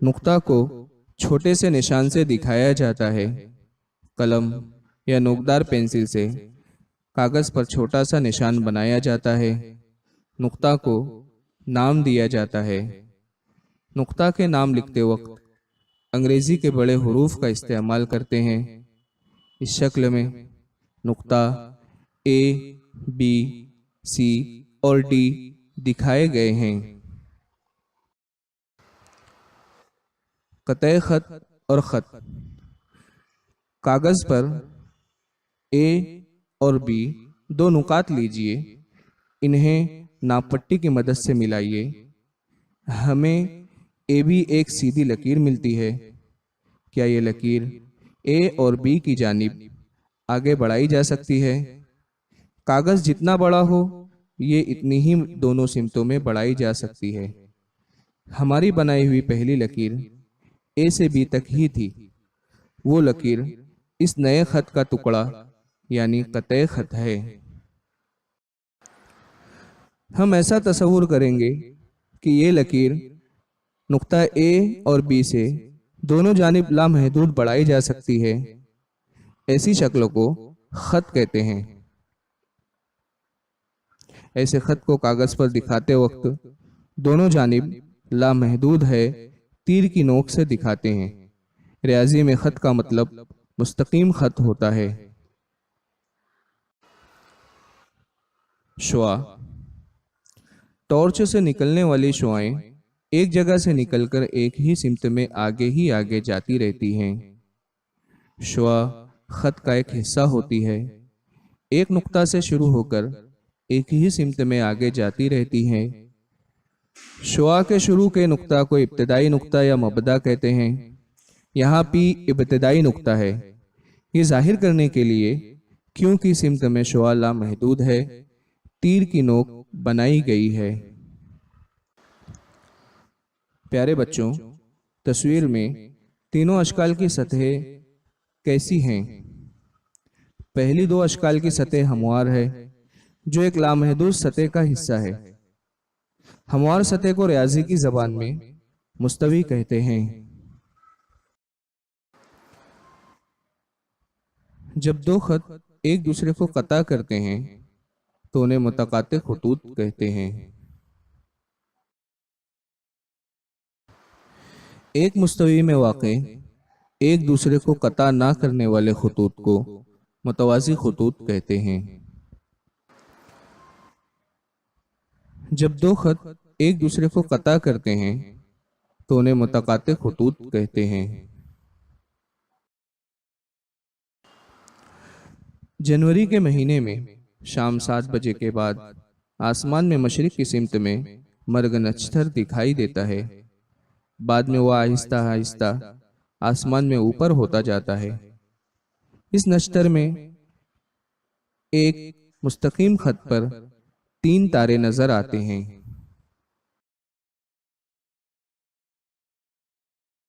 नुक्ता को छोटे से निशान से दिखाया जाता है। कलम या नोकदार पेंसिल से कागज पर छोटा सा निशान बनाया जाता है। नुक्ता को नाम दिया जाता है। नुक्ता के नाम लिखते वक्त अंग्रेजी के बड़े हरूफ का इस्तेमाल करते हैं। इस शक्ल में नुक्ता ए, बी, सी और डी दिखाए गए हैं। कतई खत और खत। कागज पर ए और बी दो नुकात लीजिए, इन्हें नापपट्टी की मदद से मिलाइए। हमें ए बी एक सीधी लकीर मिलती है। क्या ये लकीर ए और बी की जानिब आगे बढ़ाई जा सकती है? कागज जितना बड़ा हो, ये इतनी ही दोनों सिमतों में बढ़ाई जा सकती है। हमारी बनाई हुई पहली लकीर ए से बी तक ही थी। वो लकीर इस नए खत का टुकड़ा यानी कतई खत है। हम ऐसा तस्वुर करेंगे कि ये लकीर नुक्ता ए और बी से दोनों जानिब लामहदूद बढ़ाई जा सकती है। ऐसी शक्लों को खत कहते हैं। ऐसे खत को कागज पर दिखाते वक्त दोनों जानिब लामहदूद है तीर की नोक से दिखाते हैं। रियाजी में खत का मतलब मुस्तकीम खत होता है। शुआ। टॉर्च से निकलने वाली शुआएं एक जगह से निकलकर एक ही सिमत में आगे ही आगे जाती रहती हैं। शुआ खत का एक हिस्सा होती है। एक नुक्ता से शुरू होकर एक ही सिमत में आगे जाती रहती हैं। शुआ के शुरू के नुक्ता को इब्तदाई नुक्ता या मबदा कहते हैं। यहाँ पी इब्तदाई नुक्ता है। ये जाहिर करने के लिए क्योंकि सिमत में शुआ लामहदूद है, तीर की नोक बनाई गई है। प्यारे बच्चों, तस्वीर में तीनों अशकाल की सतहें कैसी हैं? पहली दो अशकाल की सतह हमवार है, जो एक लामहदूद सतह का हिस्सा है। हमवार सतह को रियाजी की जबान में मुस्तवी कहते हैं। जब दो खत एक दूसरे को कता करते हैं तो उन्हें मुतकाते खुतूत कहते हैं। एक मुस्तवी में वाक़े एक दूसरे को कता ना करने वाले खुतूत को मुतवाज़ी खुतूत कहते हैं। जब दो खत एक दूसरे को कता करते हैं तो उन्हें मुतकाते खुतूत कहते हैं। जनवरी के महीने में शाम 7 बजे के बाद आसमान में मशरिक की सिमत में मर्ग नक्षत्र दिखाई देता है। बाद में वह आहिस्ता आहिस्ता आसमान में ऊपर होता जाता है। इस नक्षत्र में एक मुस्तकीम खत पर 3 तारे नजर आते हैं।